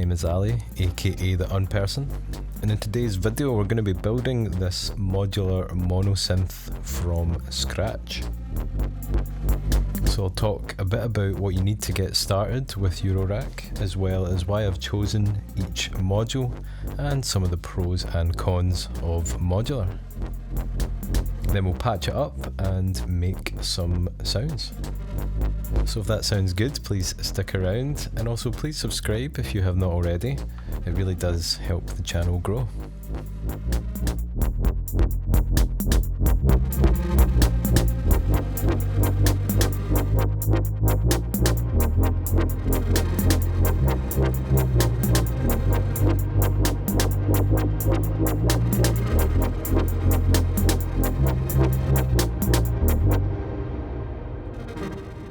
name is Ali, aka the Unperson, and in today's video we're going to be building this modular mono-synth from scratch. So I'll talk a bit about what you need to get started with Eurorack, as well as why I've chosen each module and some of the pros and cons of modular. Then we'll patch it up and make some sounds. So if that sounds good, please stick around, and also please subscribe if you have not already. It really does help the channel grow.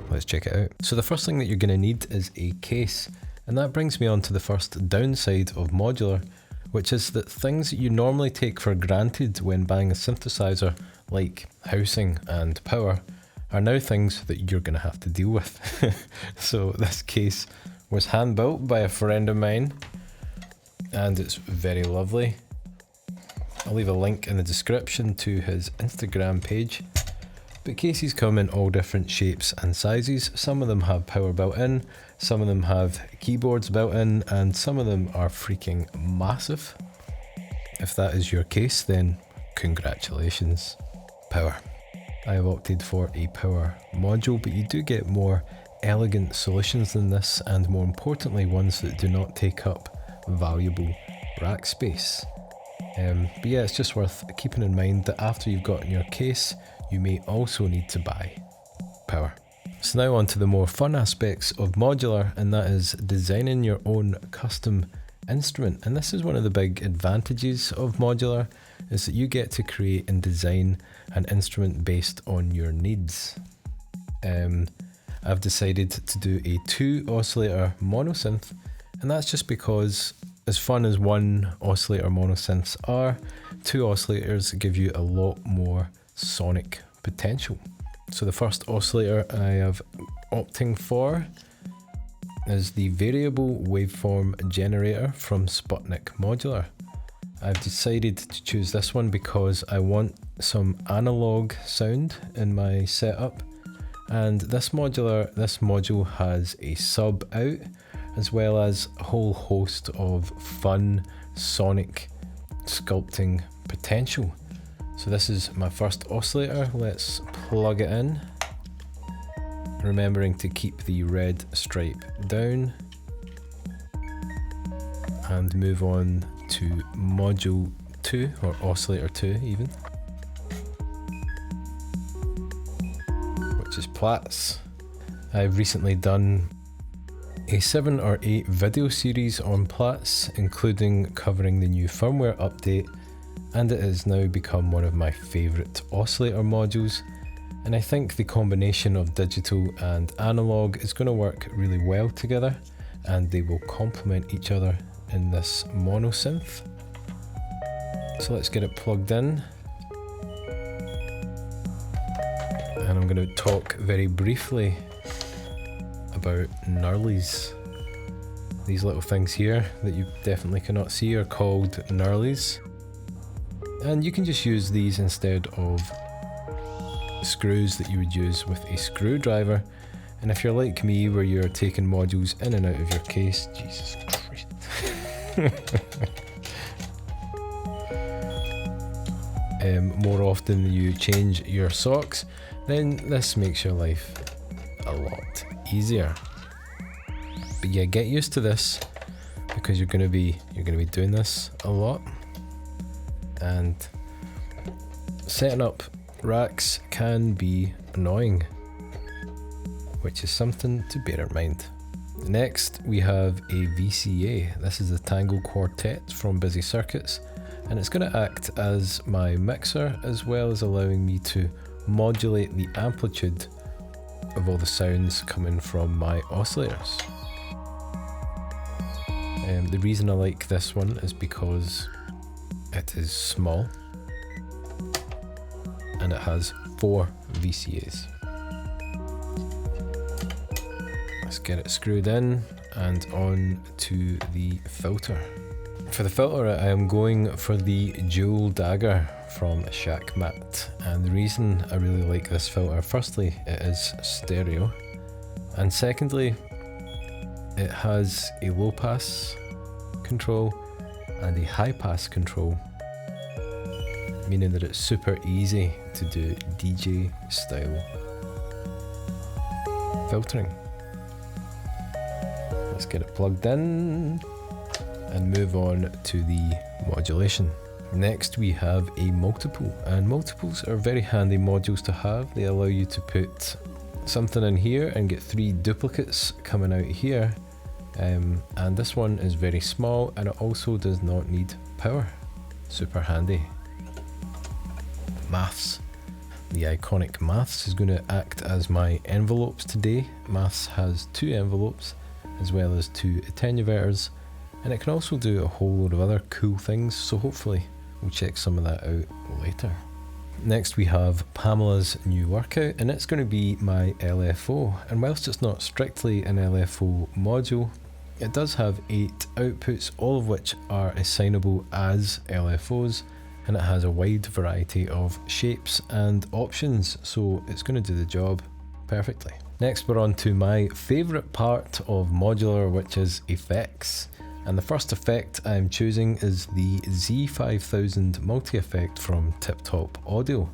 Let's check it out. So the first thing that you're going to need is a case, and that brings me on to the first downside of modular, which is that things that you normally take for granted when buying a synthesizer, like housing and power, are now things that you're going to have to deal with. So this case was hand built by a friend of mine, and it's very lovely. I'll leave a link in the description to his Instagram page. But cases come in all different shapes and sizes. Some of them have power built in, some of them have keyboards built in, and some of them are freaking massive. If that is your case, then congratulations. Power. I have opted for a power module, but you do get more elegant solutions than this, and more importantly, ones that do not take up valuable rack space. But yeah, it's just worth keeping in mind that after you've gotten your case, you may also need to buy power. So now on to the more fun aspects of modular, and that is designing your own custom instrument. And this is one of the big advantages of modular, is that you get to create and design an instrument based on your needs. I've decided to do a 2 oscillator mono-synth, and that's just because, as fun as 1 oscillator mono-synths are, 2 oscillators give you a lot more sonic potential. So the first oscillator I have opting for is the variable waveform generator from Sputnik Modular. I've decided to choose this one because I want some analog sound in my setup, and this module has a sub out, as well as a whole host of fun sonic sculpting potential. So this is my first oscillator. Let's plug it in, remembering to keep the red stripe down, and move on to module 2, or oscillator 2 even, which is Platts. I've recently done a 7 or 8 video series on Platts, including covering the new firmware update, and it has now become one of my favourite oscillator modules, and I think the combination of digital and analog is going to work really well together, and they will complement each other in this mono synth. So let's get it plugged in, and I'm going to talk very briefly about knurlies. These little things here that you definitely cannot see are called knurlies, and you can just use these instead of screws that you would use with a screwdriver. And if you're like me, where you're taking modules in and out of your case, Jesus Christ, more often than you change your socks, then this makes your life a lot easier. But yeah, get used to this, because you're gonna be doing this a lot, and setting up racks can be annoying, which is something to bear in mind. Next we have a VCA. This is the Tango Quartet from Busy Circuits, and it's going to act as my mixer, as well as allowing me to modulate the amplitude of all the sounds coming from my oscillators. The reason I like this one is because it is small and it has 4 VCAs. Let's get it screwed in and on to the filter. For the filter, I am going for the dual dagger from Shackmat, and the reason I really like this filter, firstly, it is stereo, and secondly, it has a low pass control and a high pass control, meaning that it's super easy to do DJ style filtering. Let's get it plugged in and move on to the modulation. Next we have a multiple, and multiples are very handy modules to have. They allow you to put something in here and get 3 duplicates coming out here, and this one is very small and it also does not need power. Super handy. Maths. The iconic Maths is going to act as my envelopes today. Maths has 2 envelopes as well as 2 attenuators, and it can also do a whole load of other cool things, so hopefully we'll check some of that out later. Next we have Pamela's new workout, and it's going to be my LFO, and whilst it's not strictly an LFO module, it does have 8 outputs, all of which are assignable as LFOs, and it has a wide variety of shapes and options, so it's going to do the job perfectly. Next we're on to my favourite part of Modular, which is effects. And the first effect I'm choosing is the Z5000 multi-effect from Tip Top Audio.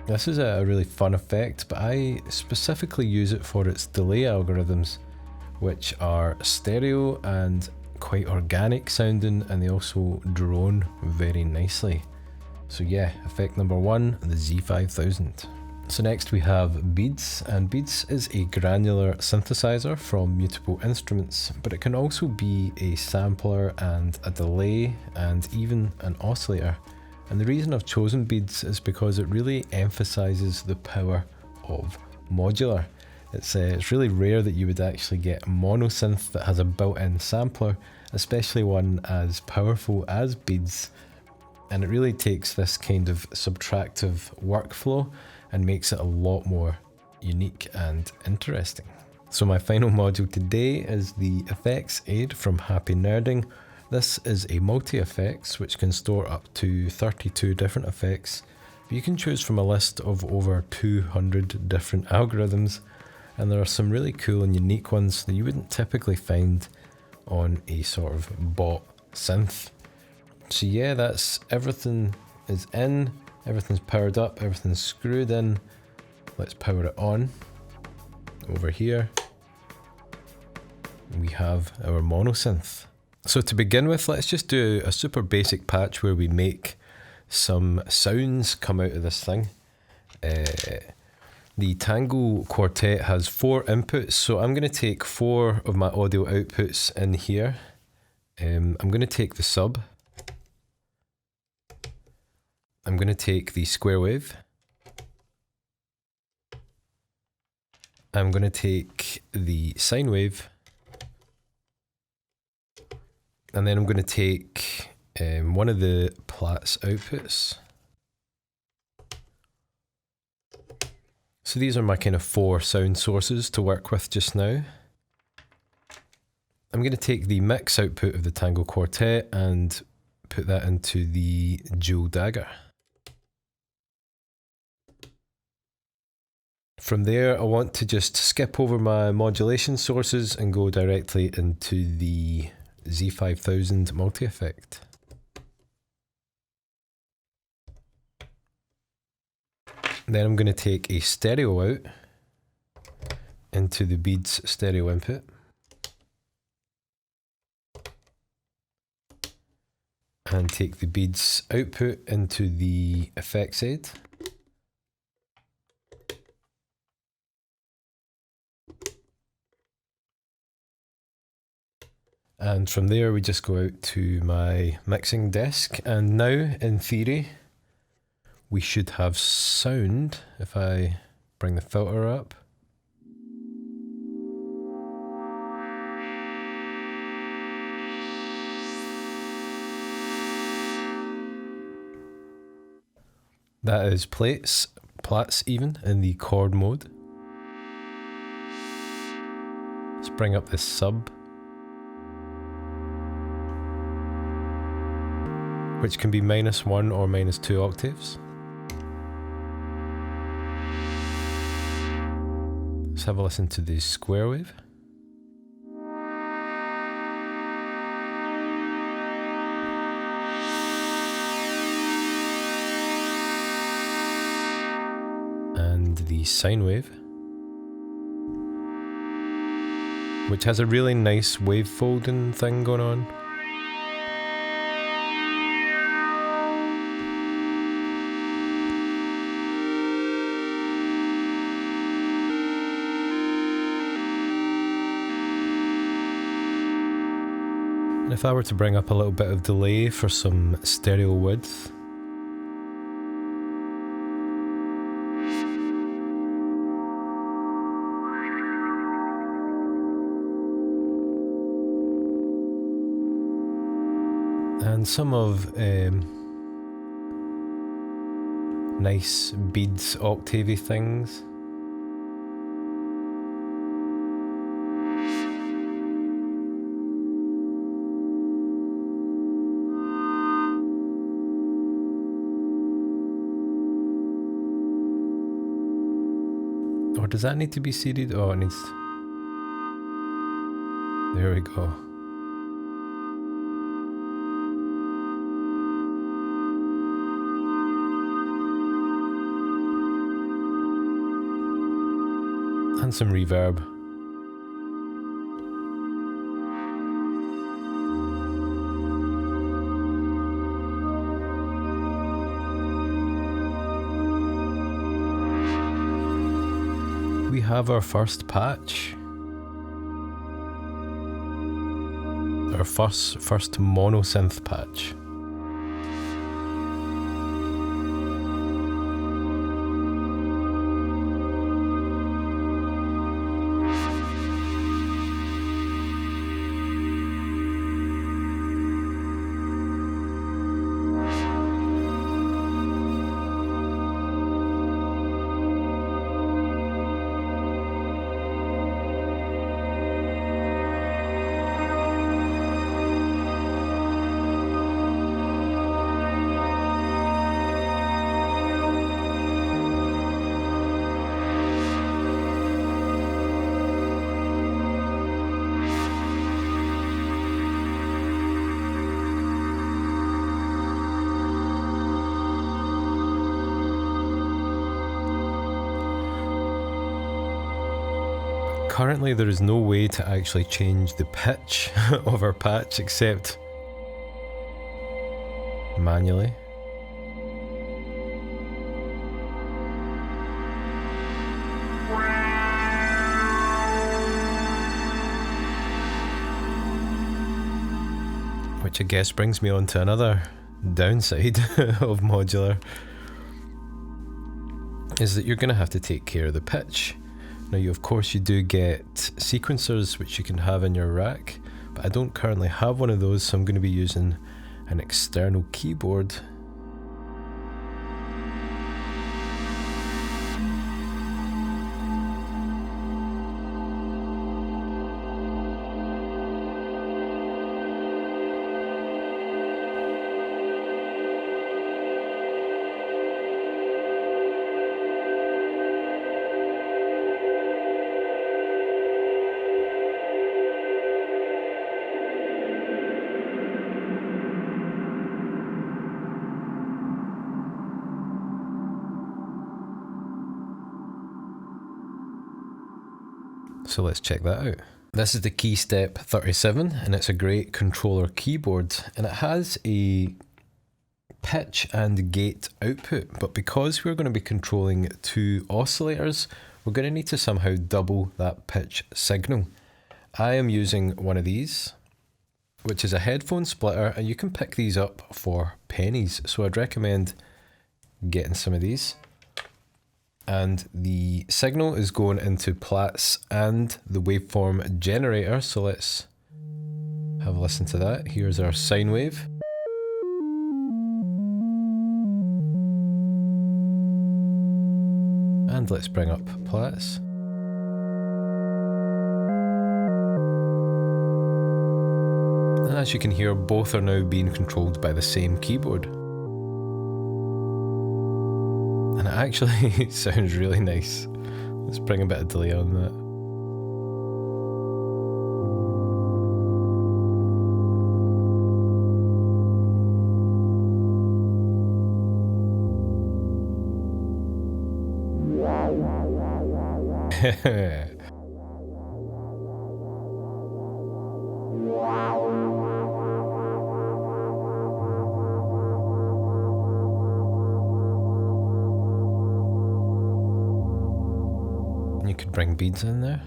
This is a really fun effect, but I specifically use it for its delay algorithms, which are stereo and quite organic sounding, and they also drone very nicely. So yeah, effect number 1, the Z5000. So next we have Beats, and Beats is a granular synthesizer from Mutable Instruments, but it can also be a sampler and a delay and even an oscillator. And the reason I've chosen Beats is because it really emphasizes the power of Modular. It's really rare that you would actually get a Mono-Synth that has a built-in sampler, especially one as powerful as Beats. And it really takes this kind of subtractive workflow and makes it a lot more unique and interesting. So my final module today is the Effects Aid from Happy Nerding. This is a multi-effects which can store up to 32 different effects. You can choose from a list of over 200 different algorithms, and there are some really cool and unique ones that you wouldn't typically find on a sort of bought synth. So yeah, that's everything is in. Everything's powered up, everything's screwed in. Let's power it on. Over here, we have our Mono-Synth. So to begin with, let's just do a super basic patch where we make some sounds come out of this thing. The Tango Quartet has 4 inputs, so I'm going to take 4 of my audio outputs in here. I'm going to take the sub. I'm going to take the square wave. I'm going to take the sine wave. And then I'm going to take one of the Platts outputs. So these are my kind of 4 sound sources to work with just now. I'm going to take the mix output of the Tango Quartet and put that into the dual dagger. From there, I want to just skip over my modulation sources and go directly into the Z5000 multi-effect. Then I'm going to take a stereo out into the Beats stereo input. And take the Beats output into the effects aid. And from there we just go out to my mixing desk, and now in theory we should have sound if I bring the filter up. That is Platts even in the chord mode. Let's bring up this sub, which can be -1 or -2 octaves. Let's have a listen to the square wave. And the sine wave, which has a really nice wave folding thing going on. And if I were to bring up a little bit of delay for some stereo width, and some of nice beads, octavey things. Or does that need to be seeded? Oh, it needs... There we go. And some reverb. We have our first patch. Our first mono-synth patch. Currently there is no way to actually change the pitch of our patch except manually. Which I guess brings me on to another downside of modular, is that you're going to have to take care of the pitch. Now of course you do get sequencers which you can have in your rack, but I don't currently have one of those, so I'm going to be using an external keyboard. So let's check that out. This is the Keystep 37 and it's a great controller keyboard, and it has a pitch and gate output, but because we're going to be controlling two oscillators, we're going to need to somehow double that pitch signal. I am using one of these, which is a headphone splitter, and you can pick these up for pennies, so I'd recommend getting some of these. And the signal is going into Platts and the waveform generator, so let's have a listen to that. Here's our sine wave. And let's bring up Platts. And as you can hear, both are now being controlled by the same keyboard. And it actually sounds really nice. Let's bring a bit of delay on that. You could bring beads in there.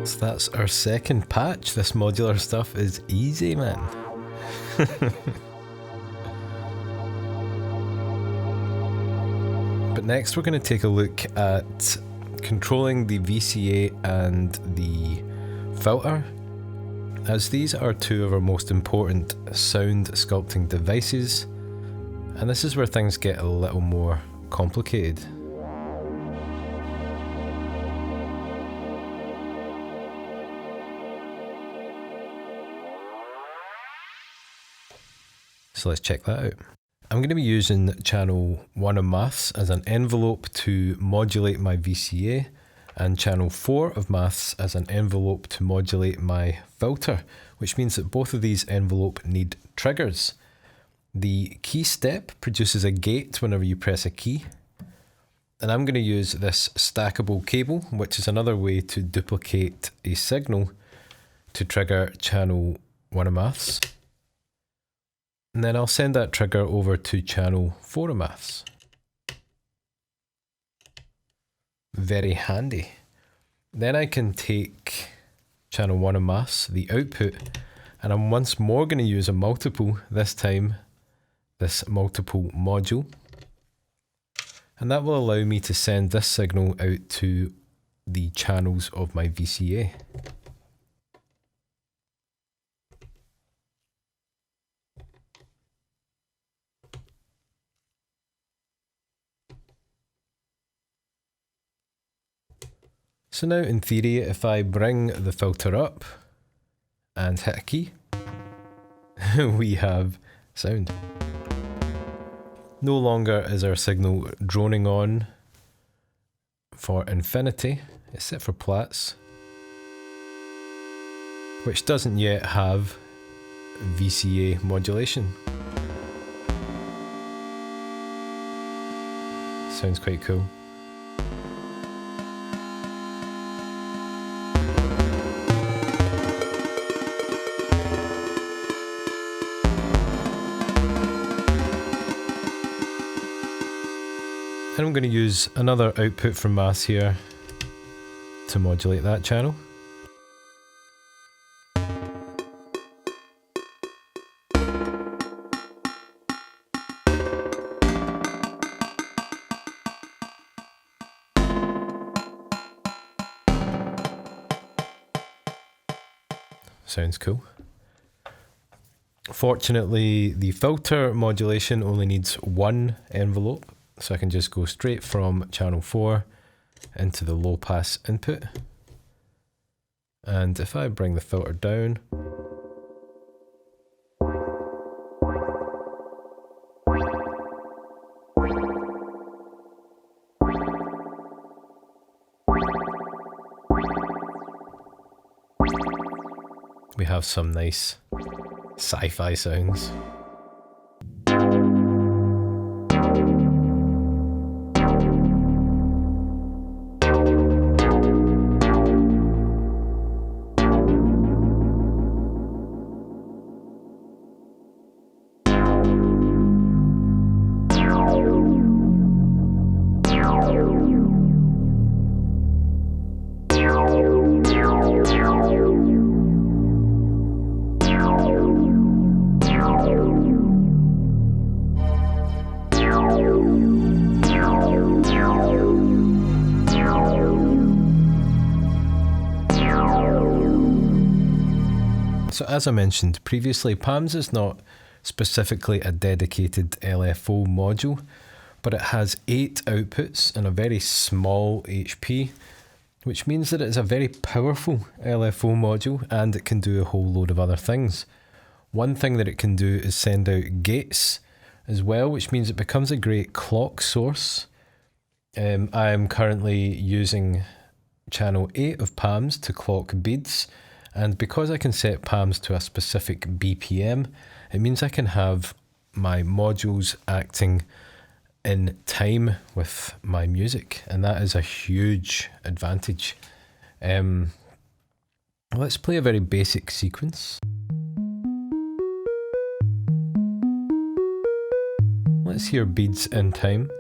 So that's our second patch. This modular stuff is easy, man. But next we're going to take a look at controlling the VCA and the filter, as these are two of our most important sound sculpting devices, and this is where things get a little more complicated. So let's check that out. I'm going to be using channel 1 of maths as an envelope to modulate my VCA, and channel 4 of maths as an envelope to modulate my filter, which means that both of these envelopes need triggers. The Keystep produces a gate whenever you press a key, and I'm going to use this stackable cable, which is another way to duplicate a signal, to trigger channel 1 of maths. And then I'll send that trigger over to channel 4 of maths. Very handy. Then I can take channel 1 of maths, the output, and I'm once more going to use a multiple, this time this multiple module. And that will allow me to send this signal out to the channels of my VCA. So now in theory, if I bring the filter up and hit a key, we have sound. No longer is our signal droning on for infinity, it's set for plats, which doesn't yet have VCA modulation. Sounds quite cool. And I'm going to use another output from maths here to modulate that channel. Sounds cool. Fortunately, the filter modulation only needs one envelope, so I can just go straight from channel 4 into the low pass input. And if I bring the filter down, we have some nice sci-fi sounds. So as I mentioned previously, PAMS is not specifically a dedicated LFO module, but it has 8 outputs and a very small HP, which means that it is a very powerful LFO module and it can do a whole load of other things. One thing that it can do is send out gates as well, which means it becomes a great clock source. I am currently using channel 8 of PAMS to clock beads, and because I can set PAMS to a specific BPM, it means I can have my modules acting in time with my music, and that is a huge advantage. Let's play a very basic sequence. Let's hear beads in time.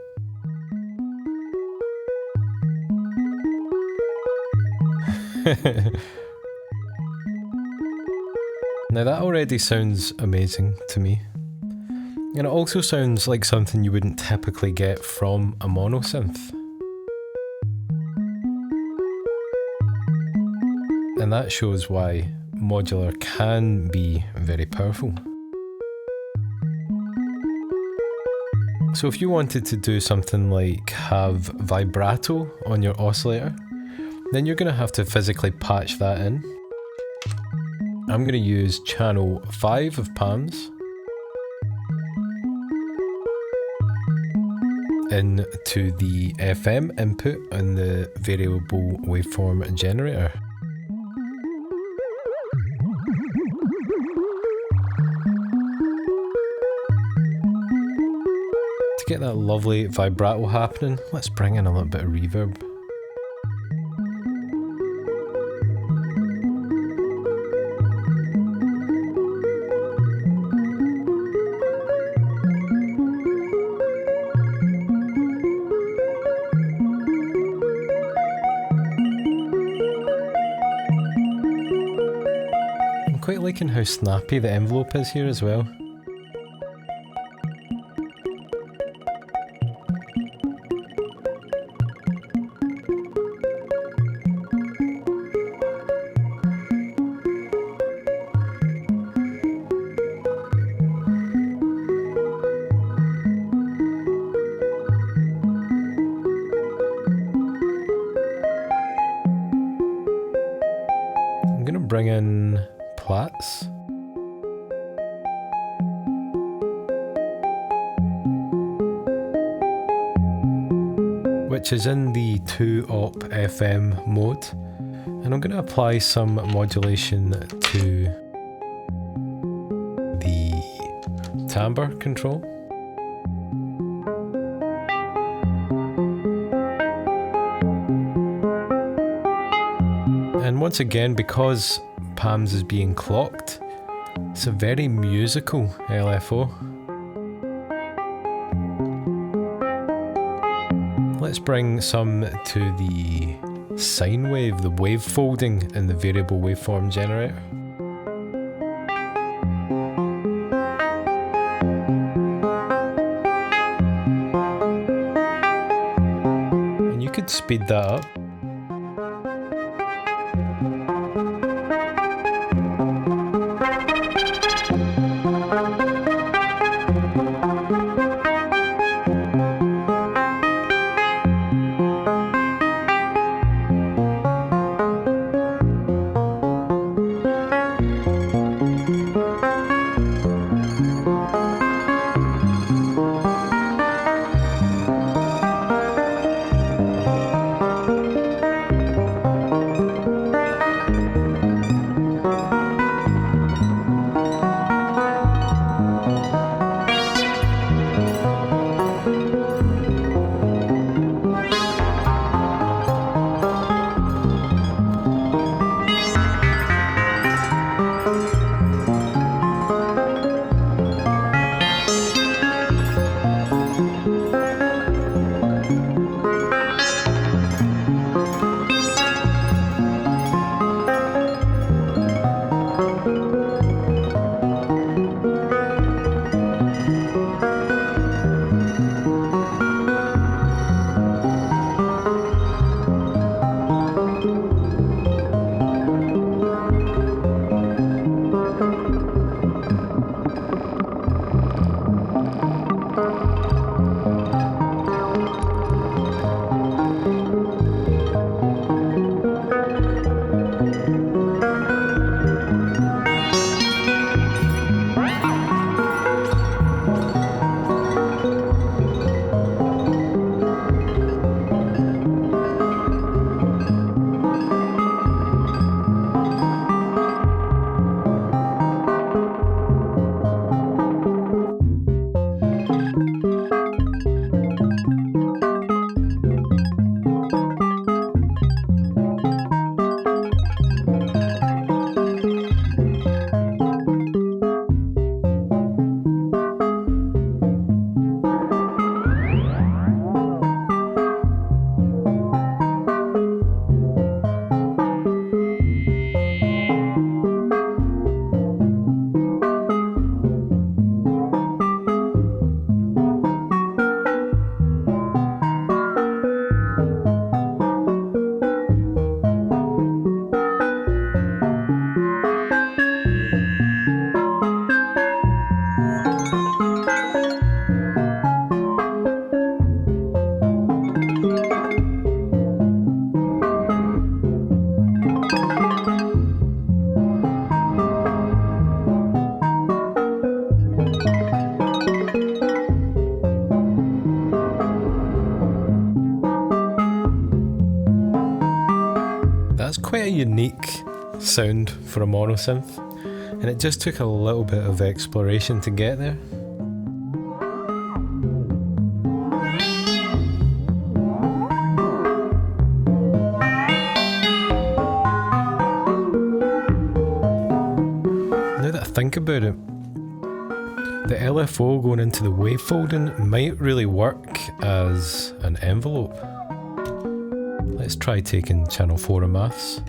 Now that already sounds amazing to me. And it also sounds like something you wouldn't typically get from a mono-synth. And that shows why modular can be very powerful. So if you wanted to do something like have vibrato on your oscillator, then you're going to have to physically patch that in. I'm going to use channel 5 of PAMS into the FM input on the variable waveform generator. To get that lovely vibrato happening, let's bring in a little bit of reverb. Quite liking how snappy the envelope is here as well. I'm going to bring in Plats. Which is in the 2-op FM mode, and I'm going to apply some modulation to the timbre control. And once again, because PAMS is being clocked, it's a very musical LFO. Let's bring some to the sine wave, the wave folding in the variable waveform generator. And you could speed that up. unique sound for a mono-synth, and it just took a little bit of exploration to get there. Now that I think about it, the LFO going into the wavefolding might really work as an envelope. Let's try taking channel 4 of maths.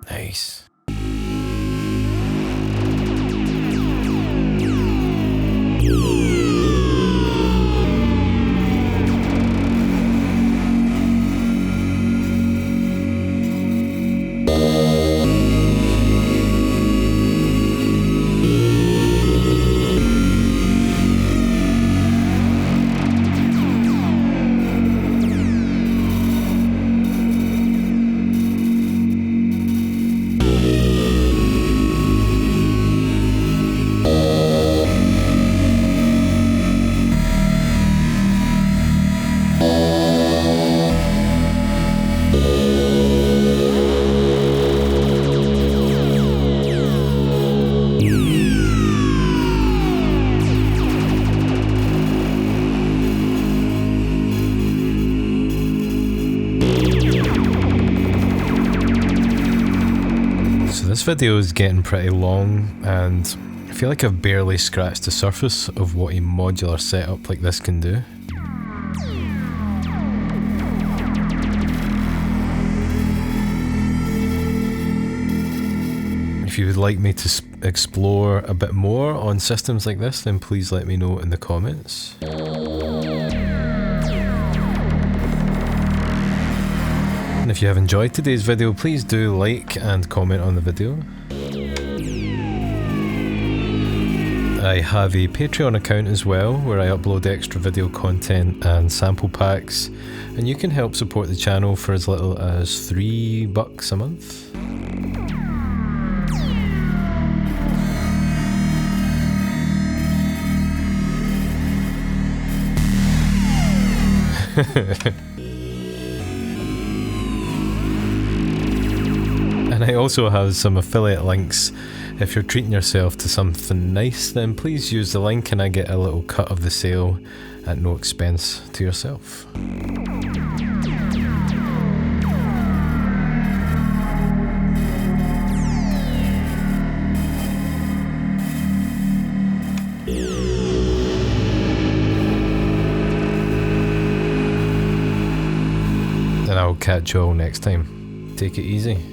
Nice. This video is getting pretty long, and I feel like I've barely scratched the surface of what a modular setup like this can do. If you would like me to explore a bit more on systems like this, then please let me know in the comments. And if you have enjoyed today's video, please do like and comment on the video. I have a Patreon account as well, where I upload extra video content and sample packs, and you can help support the channel for as little as $3 a month. And I also have some affiliate links. If you're treating yourself to something nice, then please use the link and I get a little cut of the sale at no expense to yourself. And I'll catch you all next time. Take it easy.